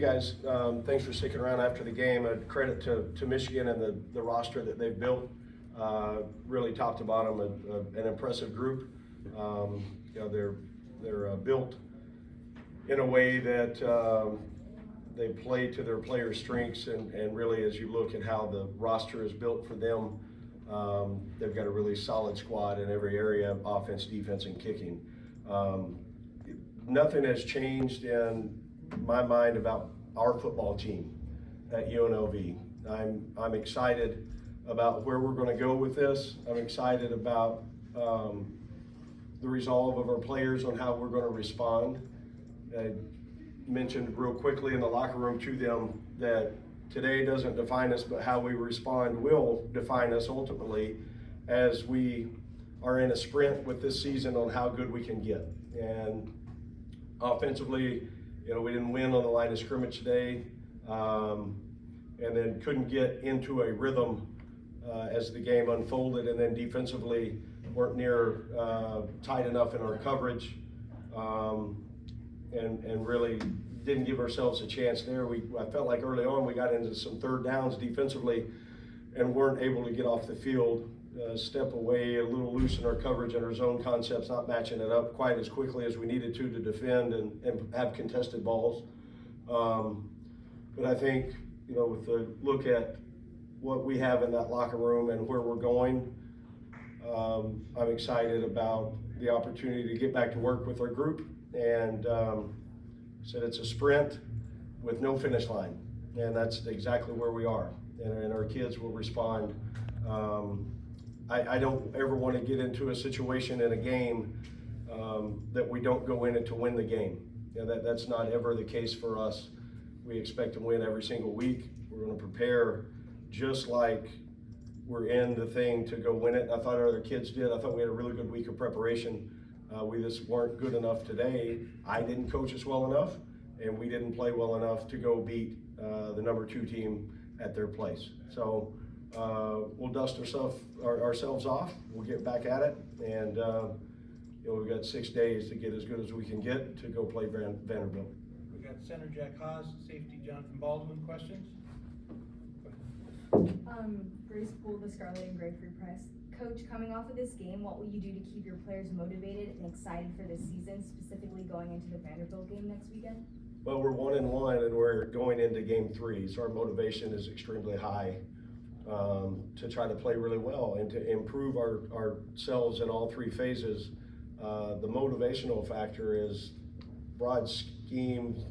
guys. Thanks for sticking around after the game. A credit to Michigan and the roster that they've built. Really top to bottom, an impressive group. They're built in a way that they play to their players' strengths, and really, as you look at how the roster is built for them, they've got a really solid squad in every area: offense, defense, and kicking. Nothing has changed in my mind about our football team at UNLV. I'm excited about where we're going to go with this. I'm excited about the resolve of our players on how we're going to respond. I mentioned real quickly in the locker room to them that today doesn't define us, but how we respond will define us ultimately, as we are in a sprint with this season on how good we can get. And offensively, we didn't win on the line of scrimmage today, and then couldn't get into a rhythm as the game unfolded, and then defensively weren't near tight enough in our coverage, and really didn't give ourselves a chance there. I felt like early on we got into some third downs defensively and weren't able to get off the field, step away, a little loose in our coverage and our zone concepts, not matching it up quite as quickly as we needed to defend and have contested balls. But I think, with the look at what we have in that locker room and where we're going, I'm excited about the opportunity to get back to work with our group, and said it's a sprint with no finish line, and that's exactly where we are, and our kids will respond. I don't ever want to get into a situation in a game that we don't go in it to win the game. That's not ever the case for us. We expect to win every single week. We're going to prepare just like we're in the thing to go win it. I thought our other kids did. I thought we had a really good week of preparation. We just weren't good enough today. I didn't coach us well enough, and we didn't play well enough to go beat the number 2 team at their place. So we'll dust ourselves off. We'll get back at it, and we've got 6 days to get as good as we can get to go play Vanderbilt. We got Center Jack Haas, safety Jonathan Baldwin. Questions? Bruce Poole, the Scarlet and Gray Free Press. Coach, coming off of this game, what will you do to keep your players motivated and excited for this season, specifically going into the Vanderbilt game next weekend? Well, we're 1-1 and we're going into game 3, so our motivation is extremely high to try to play really well and to improve ourselves in all 3 phases. The motivational factor is broad scheme,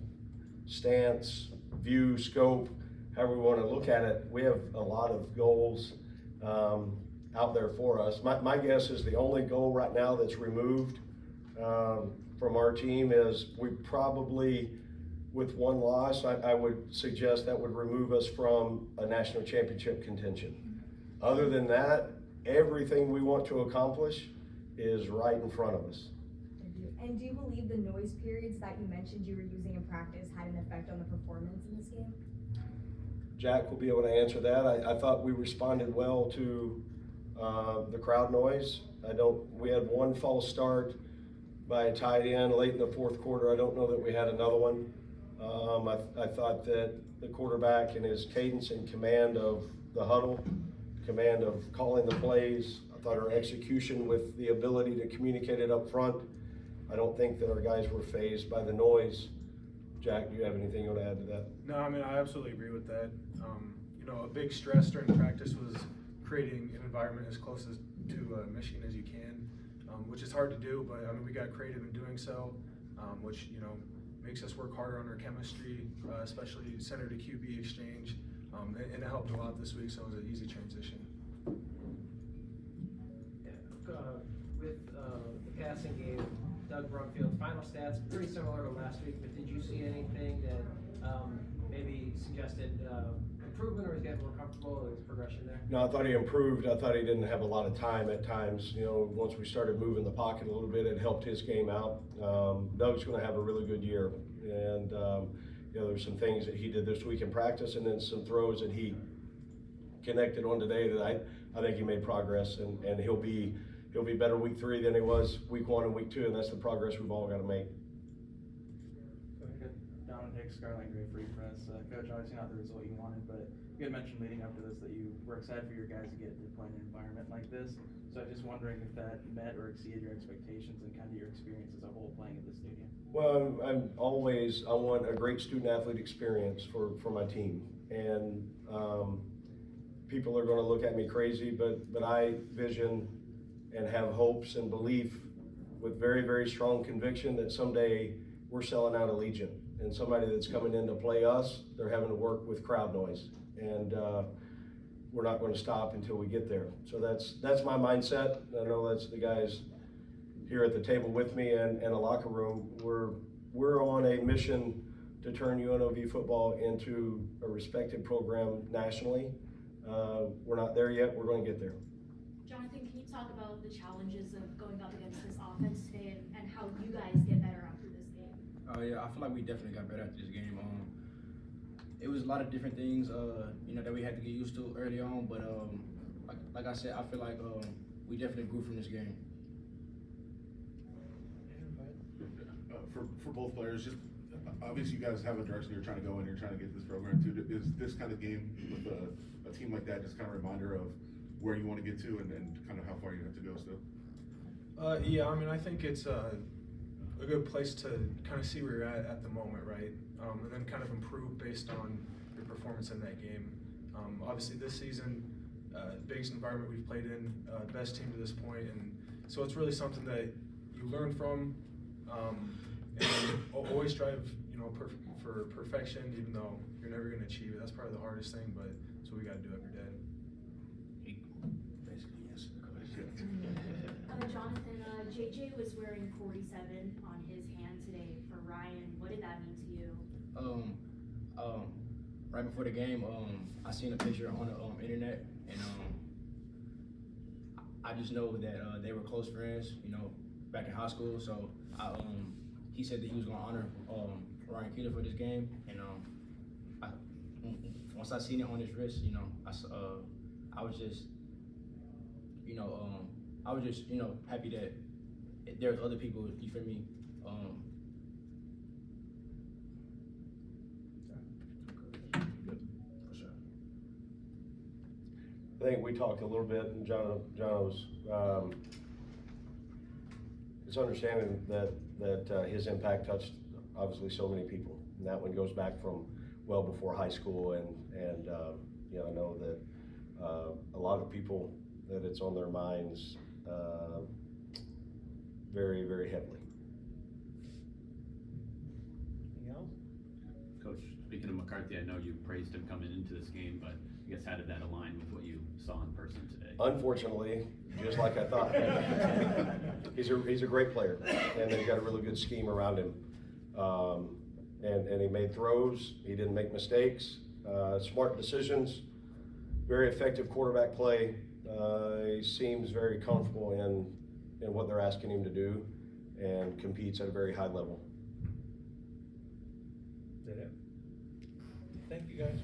stance, view, scope, however we want to look at it. We have a lot of goals out there for us. My guess is the only goal right now that's removed from our team is we probably, with 1 loss, I would suggest that would remove us from a national championship contention. Other than that, everything we want to accomplish is right in front of us. And do you believe the noise periods that you mentioned you were using in practice had an effect on the performance in this game? Jack will be able to answer that. I thought we responded well to the crowd noise. We had 1 false start by a tight end late in the 4th quarter. I don't know that we had another one. I thought that the quarterback and his cadence and command of the huddle, command of calling the plays, I thought our execution with the ability to communicate it up front, I don't think that our guys were fazed by the noise. Jack, do you have anything you want to add to that? No, I absolutely agree with that. A big stress during practice was creating an environment as close to Michigan as you can, which is hard to do, but we got creative in doing so, which makes us work harder on our chemistry, especially center to QB exchange, and it helped a lot this week, so it was an easy transition. With the passing game, Doug Brumfield, final stats pretty similar to last week, but did you see anything that maybe suggested improvement, or is he getting more comfortable with his progression there? No, I thought he improved. I thought he didn't have a lot of time at times. Once we started moving the pocket a little bit, it helped his game out. Doug's going to have a really good year, and there's some things that he did this week in practice, and then some throws that he connected on today that I think he made progress, and he'll be better week 3 than he was week 1 and week 2, and that's the progress we've all got to make. Down Hicks, Scarlet and Gray Free Press. Coach, obviously not the result you wanted, but you had mentioned leading up to this that you were excited for your guys to get to play in an environment like this. So I'm just wondering if that met or exceeded your expectations and kind of your experience as a whole playing at this stadium. Well, I want a great student athlete experience for my team. And people are gonna look at me crazy, but I vision and have hopes and belief with very, very strong conviction that someday we're selling out Allegiant. And somebody that's coming in to play us, they're having to work with crowd noise. And we're not gonna stop until we get there. So that's my mindset. I know that's the guys here at the table with me and a locker room. We're on a mission to turn UNLV football into a respected program nationally. We're not there yet, we're gonna get there. Jonathan, can you talk about the challenges of going up against this offense today and how you guys get better after this game? Yeah, I feel like we definitely got better after this game. It was a lot of different things, that we had to get used to early on, but like I said, I feel like we definitely grew from this game. For both players, just obviously you guys have a direction you're trying to go in, you're trying to get this program to. Is this kind of game with a team like that just kind of a reminder of where you want to get to and kind of how far you have to go still? Yeah, I mean, I think it's a good place to kind of see where you're at the moment, right? And then kind of improve based on your performance in that game. Obviously this season, biggest environment we've played in, best team to this point, and so it's really something that you learn from, and always strive, for perfection, even though you're never going to achieve it. That's probably the hardest thing, but it's what we got to do every day. Basically, yes. the question. Jonathan, JJ was wearing 47 on his hand today for Ryan. What did that mean to you? Right before the game, I seen a picture on the internet, and I just know that they were close friends, back in high school. So he said that he was gonna honor Ryan Keeler for this game, and once I seen it on his wrist, I was just, happy that there's other people. You feel me? For sure. I think we talked a little bit, and John was, it's understanding that his impact touched obviously so many people. And that one goes back from well before high school, and I know that a lot of people that it's on their minds very, very heavily. Anything else? Coach, speaking of McCarthy, I know you praised him coming into this game, but I guess how did that align with what you saw in person today? Unfortunately, just like I thought. He's a great player, and they've got a really good scheme around him. And he made throws, he didn't make mistakes, smart decisions, very effective quarterback play. He seems very comfortable in what they're asking him to do, and competes at a very high level. Is that it? Thank you, guys.